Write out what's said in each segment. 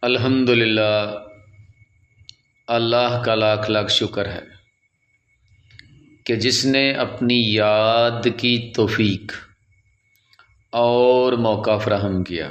الحمدللہ، اللہ کا لاکھ لاکھ شکر ہے کہ جس نے اپنی یاد کی توفیق اور موقع فراہم کیا۔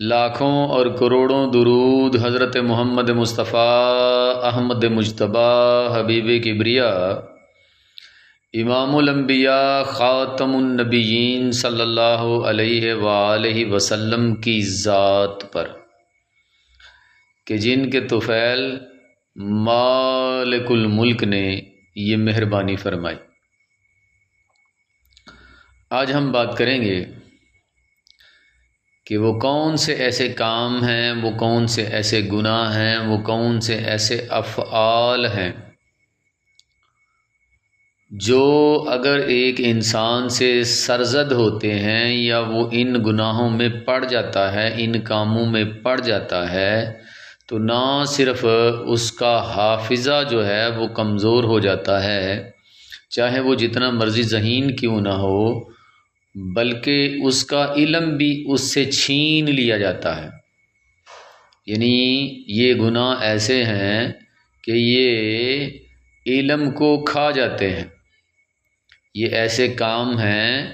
لاکھوں اور کروڑوں درود حضرت محمد مصطفیٰ احمد مجتبیٰ حبیب کبریاء امام الانبیاء خاتم النبیین صلی اللہ علیہ وآلہ وسلم کی ذات پر کہ جن کے طفیل مالک الملک نے یہ مہربانی فرمائی۔ آج ہم بات کریں گے کہ وہ کون سے ایسے کام ہیں، وہ کون سے ایسے گناہ ہیں، وہ کون سے ایسے افعال ہیں جو اگر ایک انسان سے سرزد ہوتے ہیں یا وہ ان گناہوں میں پڑ جاتا ہے، ان کاموں میں پڑ جاتا ہے، تو نہ صرف اس کا حافظہ جو ہے وہ کمزور ہو جاتا ہے، چاہے وہ جتنا مرضی ذہین کیوں نہ ہو، بلکہ اس کا علم بھی اس سے چھین لیا جاتا ہے۔ یعنی یہ گناہ ایسے ہیں کہ یہ علم کو کھا جاتے ہیں، یہ ایسے کام ہیں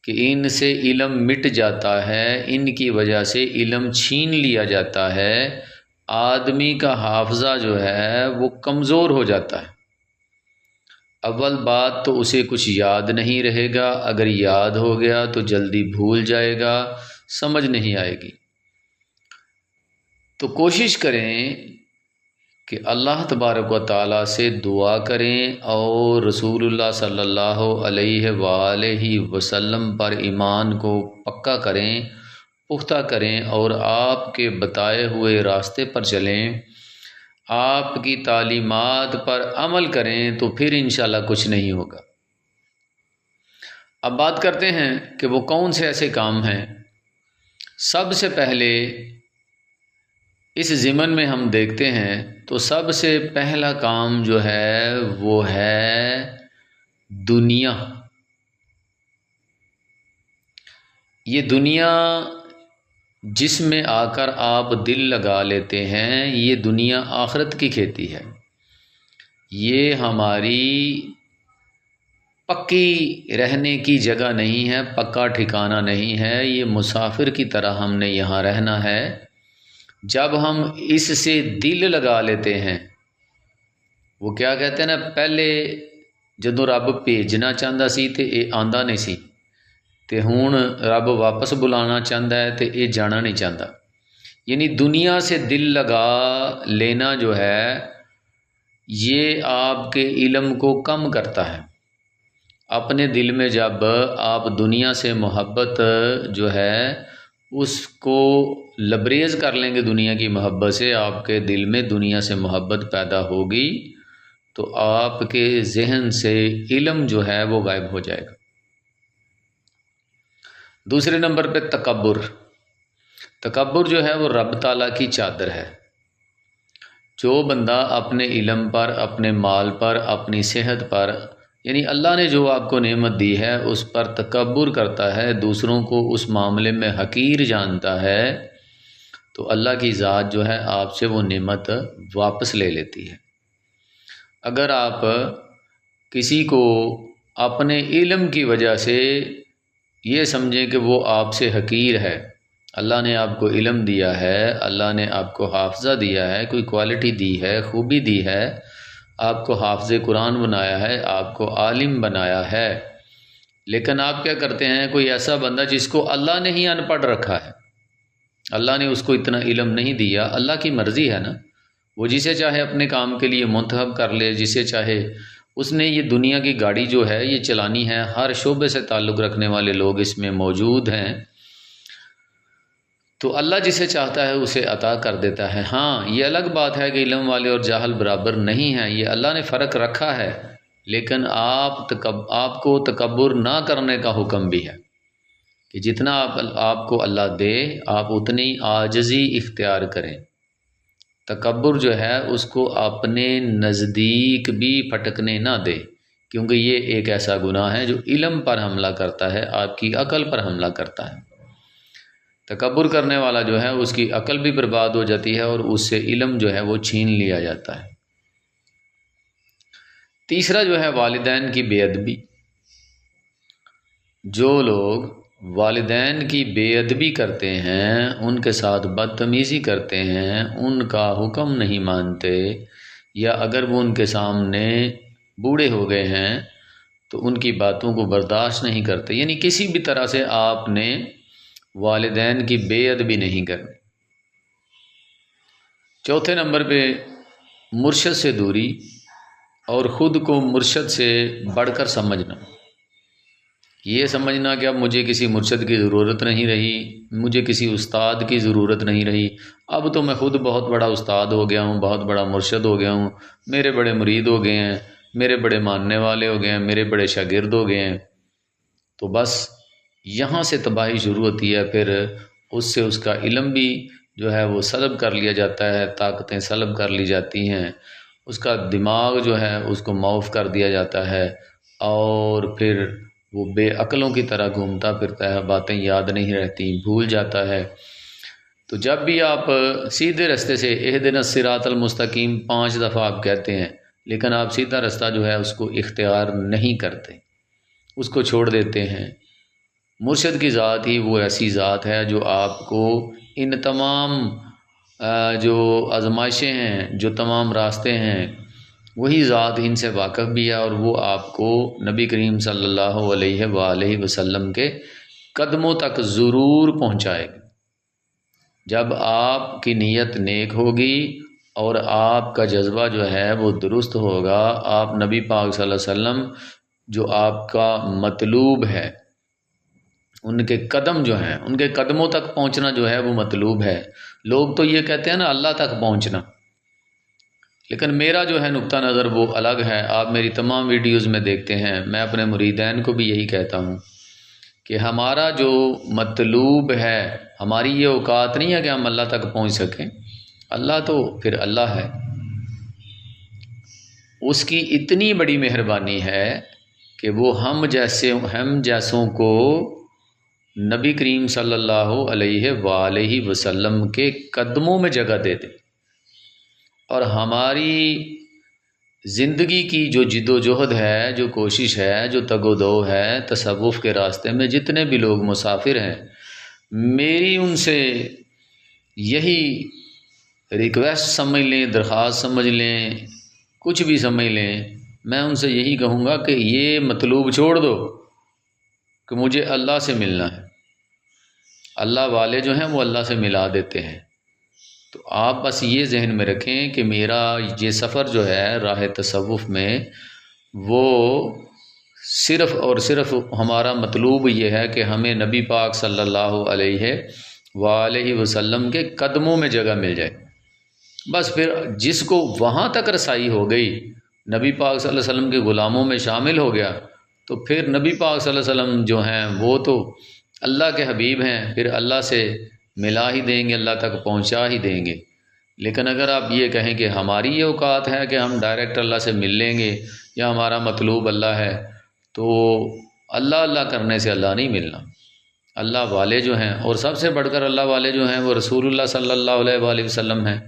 کہ ان سے علم مٹ جاتا ہے، ان کی وجہ سے علم چھین لیا جاتا ہے، آدمی کا حافظہ جو ہے وہ کمزور ہو جاتا ہے۔ اول بات تو اسے کچھ یاد نہیں رہے گا، اگر یاد ہو گیا تو جلدی بھول جائے گا، سمجھ نہیں آئے گی۔ تو کوشش کریں کہ اللہ تبارک و تعالیٰ سے دعا کریں اور رسول اللہ صلی اللہ علیہ وآلہ وسلم پر ایمان کو پکا کریں، پختہ کریں اور آپ کے بتائے ہوئے راستے پر چلیں، آپ کی تعلیمات پر عمل کریں، تو پھر انشاءاللہ کچھ نہیں ہوگا۔ اب بات کرتے ہیں کہ وہ کون سے ایسے کام ہیں۔ سب سے پہلے اس ضمن میں ہم دیکھتے ہیں تو سب سے پہلا کام جو ہے وہ ہے دنیا۔ یہ دنیا جس میں آ کر آپ دل لگا لیتے ہیں، یہ دنیا آخرت کی کھیتی ہے، یہ ہماری پکی رہنے کی جگہ نہیں ہے، پکا ٹھکانہ نہیں ہے، یہ مسافر کی طرح ہم نے یہاں رہنا ہے۔ جب ہم اس سے دل لگا لیتے ہیں، وہ کیا کہتے ہیں نا، پہلے جدوں رب بھیجنا چاہتا سی تے یہ آندا نہیں سی، تے ہون رب واپس بلانا چاہتا ہے تے یہ جانا نہیں چاہتا۔ یعنی دنیا سے دل لگا لینا جو ہے یہ آپ کے علم کو کم کرتا ہے۔ اپنے دل میں جب آپ دنیا سے محبت جو ہے اس کو لبریز کر لیں گے، دنیا کی محبت سے آپ کے دل میں دنیا سے محبت پیدا ہوگی تو آپ کے ذہن سے علم جو ہے وہ غائب ہو جائے گا۔ دوسرے نمبر پہ تکبر۔ تکبر جو ہے وہ رب تعالیٰ کی چادر ہے۔ جو بندہ اپنے علم پر، اپنے مال پر، اپنی صحت پر، یعنی اللہ نے جو آپ کو نعمت دی ہے اس پر تکبر کرتا ہے، دوسروں کو اس معاملے میں حقیر جانتا ہے، تو اللہ کی ذات جو ہے آپ سے وہ نعمت واپس لے لیتی ہے۔ اگر آپ کسی کو اپنے علم کی وجہ سے یہ سمجھیں کہ وہ آپ سے حقیر ہے، اللہ نے آپ کو علم دیا ہے، اللہ نے آپ کو حافظہ دیا ہے، کوئی کوالٹی دی ہے، خوبی دی ہے، آپ کو حافظ قرآن بنایا ہے، آپ کو عالم بنایا ہے، لیکن آپ کیا کرتے ہیں، کوئی ایسا بندہ جس کو اللہ نے ہی ان پڑھ رکھا ہے، اللہ نے اس کو اتنا علم نہیں دیا، اللہ کی مرضی ہے نا، وہ جسے چاہے اپنے کام کے لیے منتخب کر لے، جسے چاہے اس نے یہ دنیا کی گاڑی جو ہے یہ چلانی ہے، ہر شعبے سے تعلق رکھنے والے لوگ اس میں موجود ہیں، تو اللہ جسے چاہتا ہے اسے عطا کر دیتا ہے۔ ہاں یہ الگ بات ہے کہ علم والے اور جاہل برابر نہیں ہیں، یہ اللہ نے فرق رکھا ہے، لیکن آپ کو تکبر نہ کرنے کا حکم بھی ہے کہ جتنا آپ کو اللہ دے آپ اتنی عاجزی اختیار کریں۔ تکبر جو ہے اس کو اپنے نزدیک بھی پھٹکنے نہ دے، کیونکہ یہ ایک ایسا گناہ ہے جو علم پر حملہ کرتا ہے، آپ کی عقل پر حملہ کرتا ہے۔ تکبر کرنے والا جو ہے اس کی عقل بھی برباد ہو جاتی ہے اور اس سے علم جو ہے وہ چھین لیا جاتا ہے۔ تیسرا جو ہے والدین کی بے ادبی۔ جو لوگ والدین کی بے ادبی کرتے ہیں، ان کے ساتھ بدتمیزی کرتے ہیں، ان کا حکم نہیں مانتے، یا اگر وہ ان کے سامنے بوڑھے ہو گئے ہیں تو ان کی باتوں کو برداشت نہیں کرتے، یعنی کسی بھی طرح سے آپ نے والدین کی بے ادبی نہیں کرنی۔ چوتھے نمبر پہ مرشد سے دوری اور خود کو مرشد سے بڑھ کر سمجھنا۔ یہ سمجھنا کہ اب مجھے کسی مرشد کی ضرورت نہیں رہی، مجھے کسی استاد کی ضرورت نہیں رہی، اب تو میں خود بہت بڑا استاد ہو گیا ہوں، بہت بڑا مرشد ہو گیا ہوں، میرے بڑے مرید ہو گئے ہیں، میرے بڑے ماننے والے ہو گئے ہیں، میرے بڑے شاگرد ہو گئے ہیں۔ تو بس یہاں سے تباہی شروع ہوتی ہے، پھر اس سے اس کا علم بھی جو ہے وہ سلب کر لیا جاتا ہے، طاقتیں سلب کر لی جاتی ہیں، اس کا دماغ جو ہے اس کو معاف کر دیا جاتا ہے، اور پھر وہ بے عقلوں کی طرح گھومتا پھرتا ہے، باتیں یاد نہیں رہتی، بھول جاتا ہے۔ تو جب بھی آپ سیدھے رستے سے اہدنا الصراط المستقیم 5 دفعہ آپ کہتے ہیں، لیکن آپ سیدھا رستہ جو ہے اس کو اختیار نہیں کرتے، اس کو چھوڑ دیتے ہیں۔ مرشد کی ذات ہی وہ ایسی ذات ہے جو آپ کو ان تمام جو آزمائشیں ہیں، جو تمام راستے ہیں، وہی ذات ان سے واقف بھی ہے، اور وہ آپ کو نبی کریم صلی اللہ علیہ وآلہ وسلم کے قدموں تک ضرور پہنچائے گی۔ جب آپ کی نیت نیک ہوگی اور آپ کا جذبہ جو ہے وہ درست ہوگا، آپ نبی پاک صلی اللہ علیہ وسلم جو آپ کا مطلوب ہے، ان کے قدم جو ہیں، ان کے قدموں تک پہنچنا جو ہے وہ مطلوب ہے۔ لوگ تو یہ کہتے ہیں نا اللہ تک پہنچنا، لیکن میرا جو ہے نقطہ نظر وہ الگ ہے۔ آپ میری تمام ویڈیوز میں دیکھتے ہیں، میں اپنے مریدین کو بھی یہی کہتا ہوں کہ ہمارا جو مطلوب ہے، ہماری یہ اوقات نہیں ہے کہ ہم اللہ تک پہنچ سکیں۔ اللہ تو پھر اللہ ہے، اس کی اتنی بڑی مہربانی ہے کہ وہ ہم جیسوں کو نبی کریم صلی اللہ علیہ وآلہ وسلم کے قدموں میں جگہ دے دے، اور ہماری زندگی کی جو جد و جہد ہے، جو کوشش ہے، جو تگ و دو ہے تصوف کے راستے میں، جتنے بھی لوگ مسافر ہیں، میری ان سے یہی ریکویسٹ سمجھ لیں، درخواست سمجھ لیں، کچھ بھی سمجھ لیں، میں ان سے یہی کہوں گا کہ یہ مطلوب چھوڑ دو کہ مجھے اللہ سے ملنا ہے۔ اللہ والے جو ہیں وہ اللہ سے ملا دیتے ہیں۔ تو آپ بس یہ ذہن میں رکھیں کہ میرا یہ سفر جو ہے راہ تصوف میں، وہ صرف اور صرف ہمارا مطلوب یہ ہے کہ ہمیں نبی پاک صلی اللہ علیہ وآلہ وسلم کے قدموں میں جگہ مل جائے۔ بس پھر جس کو وہاں تک رسائی ہو گئی، نبی پاک صلی اللہ علیہ وسلم کے غلاموں میں شامل ہو گیا، تو پھر نبی پاک صلی اللہ علیہ وسلم جو ہیں وہ تو اللہ کے حبیب ہیں، پھر اللہ سے ملا ہی دیں گے، اللہ تک پہنچا ہی دیں گے۔ لیکن اگر آپ یہ کہیں کہ ہماری یہ اوقات ہے کہ ہم ڈائریکٹ اللہ سے مل لیں گے، یا ہمارا مطلوب اللہ ہے، تو اللہ کرنے سے اللہ نہیں ملنا۔ اللہ والے جو ہیں، اور سب سے بڑھ کر اللہ والے جو ہیں وہ رسول اللہ صلی اللہ علیہ وآلہ وسلم ہیں۔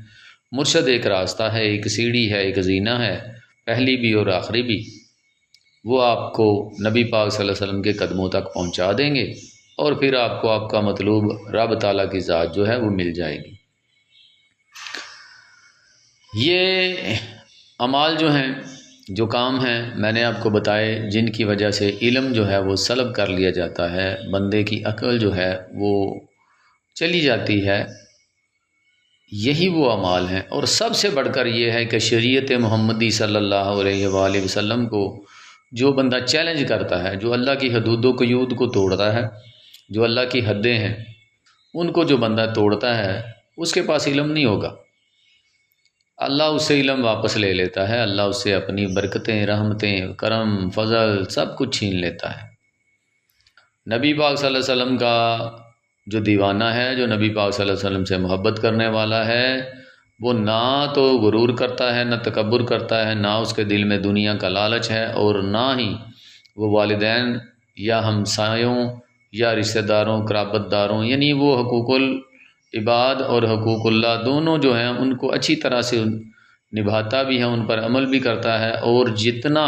مرشد ایک راستہ ہے، ایک سیڑھی ہے، ایک زینہ ہے، پہلی بھی اور آخری بھی۔ وہ آپ کو نبی پاک صلی اللہ علیہ وسلم کے قدموں تک پہنچا دیں گے، اور پھر آپ کو آپ کا مطلوب رب تعالیٰ کی ذات جو ہے وہ مل جائے گی۔ یہ اعمال جو ہیں، جو کام ہیں، میں نے آپ کو بتائے، جن کی وجہ سے علم جو ہے وہ سلب کر لیا جاتا ہے، بندے کی عقل جو ہے وہ چلی جاتی ہے، یہی وہ اعمال ہیں۔ اور سب سے بڑھ کر یہ ہے کہ شریعت محمدی صلی اللہ علیہ وآلہ وسلم کو جو بندہ چیلنج کرتا ہے، جو اللہ کی حدود و قیود کو توڑتا ہے، جو اللہ کی حدیں ہیں ان کو جو بندہ توڑتا ہے، اس کے پاس علم نہیں ہوگا، اللہ اس سے علم واپس لے لیتا ہے، اللہ اس سے اپنی برکتیں، رحمتیں، کرم، فضل سب کچھ چھین لیتا ہے۔ نبی پاک صلی اللہ علیہ وسلم کا جو دیوانہ ہے، جو نبی پاک صلی اللہ علیہ وسلم سے محبت کرنے والا ہے، وہ نہ تو غرور کرتا ہے، نہ تکبر کرتا ہے، نہ اس کے دل میں دنیا کا لالچ ہے، اور نہ ہی وہ والدین یا ہمسایوں یا رشتہ داروں قرابت داروں، یعنی وہ حقوق العباد اور حقوق اللہ دونوں جو ہیں ان کو اچھی طرح سے نبھاتا بھی ہے، ان پر عمل بھی کرتا ہے، اور جتنا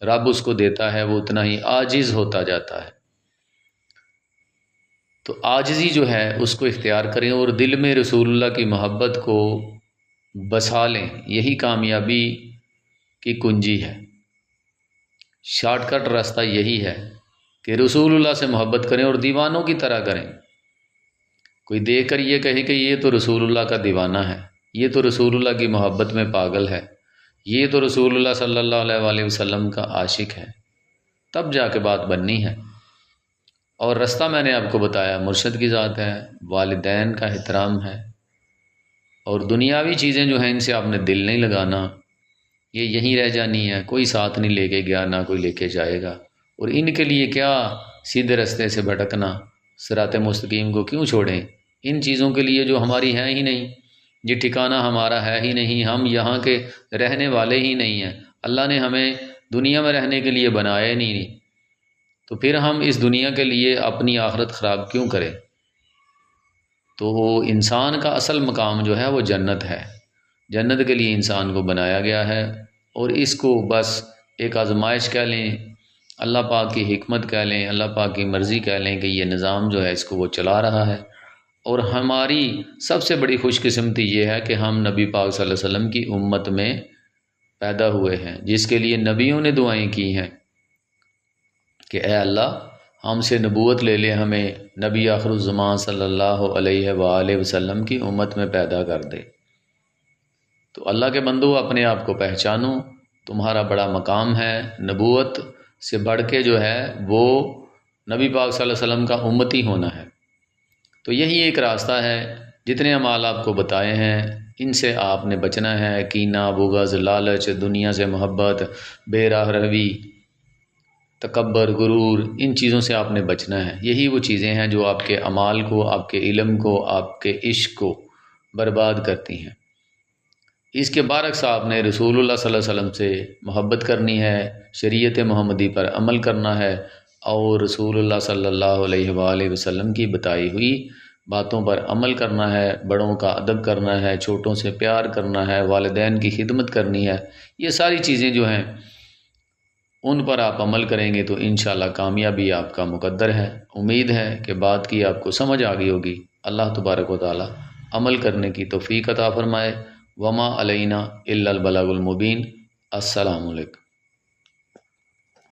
رب اس کو دیتا ہے وہ اتنا ہی عاجز ہوتا جاتا ہے۔ تو عاجزی جو ہے اس کو اختیار کریں اور دل میں رسول اللہ کی محبت کو بسا لیں، یہی کامیابی کی کنجی ہے۔ شارٹ کٹ راستہ یہی ہے کہ رسول اللہ سے محبت کریں اور دیوانوں کی طرح کریں۔ کوئی دیکھ کر یہ کہے کہ یہ تو رسول اللہ کا دیوانہ ہے، یہ تو رسول اللہ کی محبت میں پاگل ہے، یہ تو رسول اللہ صلی اللہ علیہ وآلہ وسلم کا عاشق ہے، تب جا کے بات بننی ہے۔ اور رستہ میں نے آپ کو بتایا، مرشد کی ذات ہے، والدین کا احترام ہے، اور دنیاوی چیزیں جو ہیں ان سے آپ نے دل نہیں لگانا، یہ یہیں رہ جانی ہے، کوئی ساتھ نہیں لے کے گیا، نہ کوئی لے کے جائے گا۔ اور ان کے لیے کیا سیدھے رستے سے بھٹکنا، صراط مستقیم کو کیوں چھوڑیں؟ ان چیزوں کے لیے جو ہماری ہیں ہی نہیں، یہ ٹھکانہ ہمارا ہے ہی نہیں، ہم یہاں کے رہنے والے ہی نہیں ہیں، اللہ نے ہمیں دنیا میں رہنے کے لیے بنایا نہیں، تو پھر ہم اس دنیا کے لیے اپنی آخرت خراب کیوں کریں؟ تو انسان کا اصل مقام جو ہے وہ جنت ہے، جنت کے لیے انسان کو بنایا گیا ہے، اور اس کو بس ایک آزمائش کہہ لیں، اللہ پاک کی حکمت کہہ لیں، اللہ پاک کی مرضی کہہ لیں کہ یہ نظام جو ہے اس کو وہ چلا رہا ہے۔ اور ہماری سب سے بڑی خوش قسمتی یہ ہے کہ ہم نبی پاک صلی اللہ علیہ وسلم کی امت میں پیدا ہوئے ہیں، جس کے لیے نبیوں نے دعائیں کی ہیں کہ اے اللہ ہم سے نبوت لے لے، ہمیں نبی آخر الزمان صلی اللہ علیہ وآلہ وسلم کی امت میں پیدا کر دے۔ تو اللہ کے بندو اپنے آپ کو پہچانو، تمہارا بڑا مقام ہے، نبوت سے بڑھ کے جو ہے وہ نبی پاک صلی اللہ علیہ وسلم کا امتی ہونا ہے۔ تو یہی ایک راستہ ہے، جتنے اعمال آپ کو بتائے ہیں ان سے آپ نے بچنا ہے، کینہ، بغض، لالچ، دنیا سے محبت، بے راہ روی، تکبر، غرور، ان چیزوں سے آپ نے بچنا ہے۔ یہی وہ چیزیں ہیں جو آپ کے اعمال کو، آپ کے علم کو، آپ کے عشق کو برباد کرتی ہیں۔ اس کے برعکس آپ نے رسول اللہ صلی اللہ علیہ وسلم سے محبت کرنی ہے، شریعت محمدی پر عمل کرنا ہے، اور رسول اللہ صلی اللہ علیہ وآلہ وسلم کی بتائی ہوئی باتوں پر عمل کرنا ہے، بڑوں کا ادب کرنا ہے، چھوٹوں سے پیار کرنا ہے، والدین کی خدمت کرنی ہے۔ یہ ساری چیزیں جو ہیں ان پر آپ عمل کریں گے تو انشاءاللہ کامیابی آپ کا مقدر ہے۔ امید ہے کہ بات کی آپ کو سمجھ آ گئی ہوگی۔ اللہ تبارک و تعالی عمل کرنے کی توفیق عطا فرمائے۔ وما علینا الا البلاغ المبین۔ السلام علیکم۔